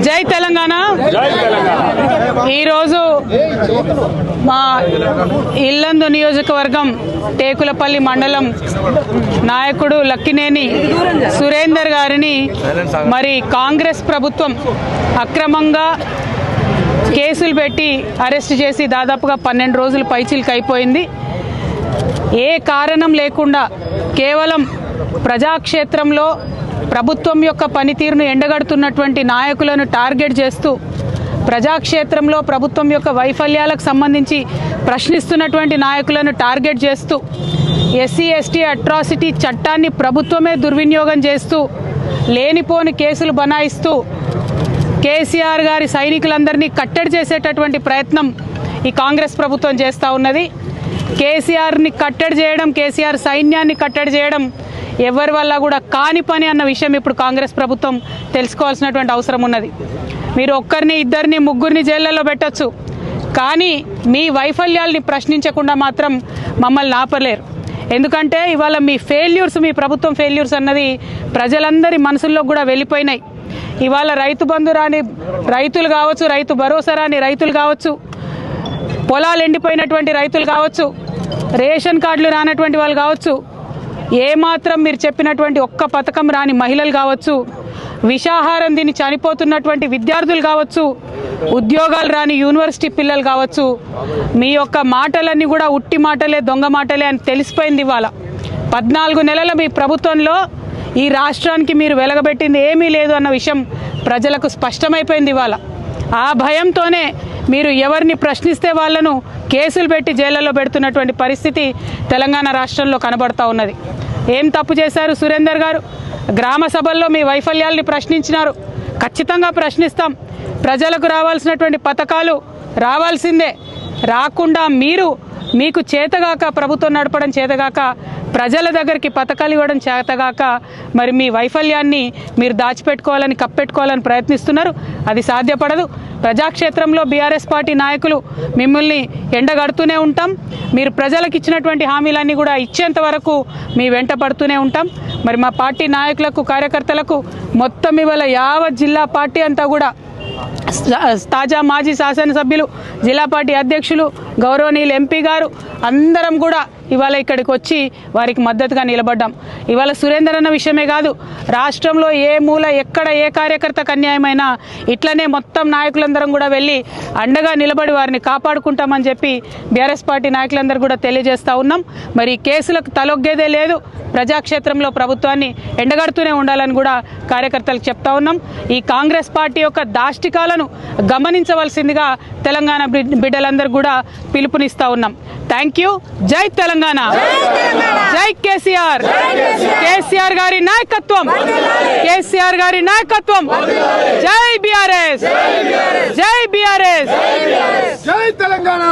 జై తెలంగాణ. ఈ రోజు మా ఇల్లందు నియోజకవర్గం టేకులపల్లి మండలం నాయకుడు లక్కినేని సురేందర్ గారిని మరి కాంగ్రెస్ ప్రభుత్వం అక్రమంగా కేసులు పెట్టి అరెస్ట్ చేసి దాదాపుగా 12 రోజులు పైచిలకు అయిపోయింది. ఏ కారణం లేకుండా కేవలం ప్రజాక్షేత్రంలో ప్రభుత్వం యొక్క పనితీరును ఎండగడుతున్నటువంటి నాయకులను టార్గెట్ చేస్తూ ప్రజాక్షేత్రంలో ప్రభుత్వం యొక్క వైఫల్యాలకు సంబంధించి ప్రశ్నిస్తున్నటువంటి నాయకులను టార్గెట్ చేస్తూ ఎస్సీ ఎస్టీ అట్రాసిటీ చట్టాన్ని ప్రభుత్వమే దుర్వినియోగం చేస్తూ లేనిపోని కేసులు బనాయిస్తూ కేసీఆర్ గారి సైనికులందరినీ కట్టడి చేసేటటువంటి ప్రయత్నం ఈ కాంగ్రెస్ ప్రభుత్వం చేస్తూ ఉన్నది. కేసీఆర్ని కట్టడి చేయడం, కేసీఆర్ సైన్యాన్ని కట్టడి చేయడం ఎవరి వల్ల కూడా కాని పని అన్న విషయం ఇప్పుడు కాంగ్రెస్ ప్రభుత్వం తెలుసుకోవాల్సినటువంటి అవసరం ఉన్నది. మీరు ఒక్కరిని ఇద్దరిని ముగ్గురిని జైళ్ళలో పెట్టచ్చు, కానీ మీ వైఫల్యాల్ని ప్రశ్నించకుండా మాత్రం మమ్మల్ని ఆపలేరు. ఎందుకంటే ఇవాళ మీ ఫెయిల్యూర్స్, మీ ప్రభుత్వం ఫెయిల్యూర్స్ అన్నది ప్రజలందరి మనసుల్లో కూడా వెళ్ళిపోయినాయి. ఇవాళ రైతు బంధు రాని రైతులు కావచ్చు, రైతు భరోసా రాని రైతులు కావచ్చు, పొలాలు ఎండిపోయినటువంటి రైతులు కావచ్చు, రేషన్ కార్డులు రానటువంటి వాళ్ళు కావచ్చు, ఏమాత్రం మీరు చెప్పినటువంటి ఒక్క పథకం రాని మహిళలు కావచ్చు, విషాహారం తిని చనిపోతున్నటువంటి విద్యార్థులు కావచ్చు, ఉద్యోగాలు రాని యూనివర్సిటీ పిల్లలు కావచ్చు, మీ యొక్క మాటలన్నీ కూడా ఉట్టి మాటలే, దొంగ మాటలే అని తెలిసిపోయింది. ఇవాళ 14 నెలల మీ ప్రభుత్వంలో ఈ రాష్ట్రానికి మీరు వెలగబెట్టింది ఏమీ లేదు అన్న విషయం ప్రజలకు స్పష్టమైపోయింది. ఇవాళ ఆ భయంతోనే మీరు ఎవరిని ప్రశ్నిస్తే వాళ్లను కేసులు పెట్టి జైళ్లలో పెడుతున్నటువంటి పరిస్థితి తెలంగాణ రాష్ట్రంలో కనబడతా ఉన్నది. ఏం తప్పు చేశారు సురేందర్ గారు? గ్రామ సభల్లో మీ వైఫల్యాల్ని ప్రశ్నించినారు. ఖచ్చితంగా ప్రశ్నిస్తాం. ప్రజలకు రావాల్సినటువంటి పథకాలు రావాల్సిందే. రాకుండా మీకు చేతగాక, ప్రభుత్వం నడపడం చేతగాక, ప్రజల దగ్గరికి పథకాలు ఇవ్వడం చేతగాక మరి మీ వైఫల్యాన్ని మీరు దాచిపెట్టుకోవాలని, కప్పెట్టుకోవాలని ప్రయత్నిస్తున్నారు. అది సాధ్యపడదు. ప్రజాక్షేత్రంలో బీఆర్ఎస్ పార్టీ నాయకులు మిమ్మల్ని ఎండగడుతూనే ఉంటాం. మీరు ప్రజలకు ఇచ్చినటువంటి హామీలన్నీ కూడా ఇచ్చేంత వరకు మీ వెంట పడుతూనే ఉంటాం. మరి మా పార్టీ నాయకులకు, కార్యకర్తలకు మొత్తం ఇవాళ యావత్ జిల్లా పార్టీ అంతా కూడా తాజా మాజీ శాసనసభ్యులు, జిల్లా పార్టీ అధ్యక్షులు, గౌరవనీయులు ఎంపీ గారు అందరం కూడా ఇవాళ ఇక్కడికి వచ్చి వారికి మద్దతుగా నిలబడ్డాం. ఇవాళ సురేందర్ అన్న విషయమే కాదు, రాష్ట్రంలో ఏ మూల ఎక్కడ ఏ కార్యకర్తకు అన్యాయమైనా ఇట్లనే మొత్తం నాయకులందరం కూడా వెళ్ళి అండగా నిలబడి వారిని కాపాడుకుంటామని చెప్పి బీఆర్ఎస్ పార్టీ నాయకులందరూ కూడా తెలియజేస్తూ ఉన్నాం. మరి కేసులకు తలొగ్గేదే లేదు. ప్రజాక్షేత్రంలో ప్రభుత్వాన్ని ఎండగడుతూనే ఉండాలని కూడా కార్యకర్తలకు చెప్తా ఉన్నాం. ఈ కాంగ్రెస్ పార్టీ యొక్క దాష్టికాలను గమనించవలసిందిగా తెలంగాణ బిడ్డలందరూ కూడా పిలుపునిస్తా ఉన్నాం. Thank you. జై తెలంగాణ, జై కేసీఆర్. కేసీఆర్ గారి నాయకత్వం, కేసీఆర్ గారి నాయకత్వం. జై బీఆర్ఎస్, జై బీఆర్ఎస్, జై తెలంగాణ.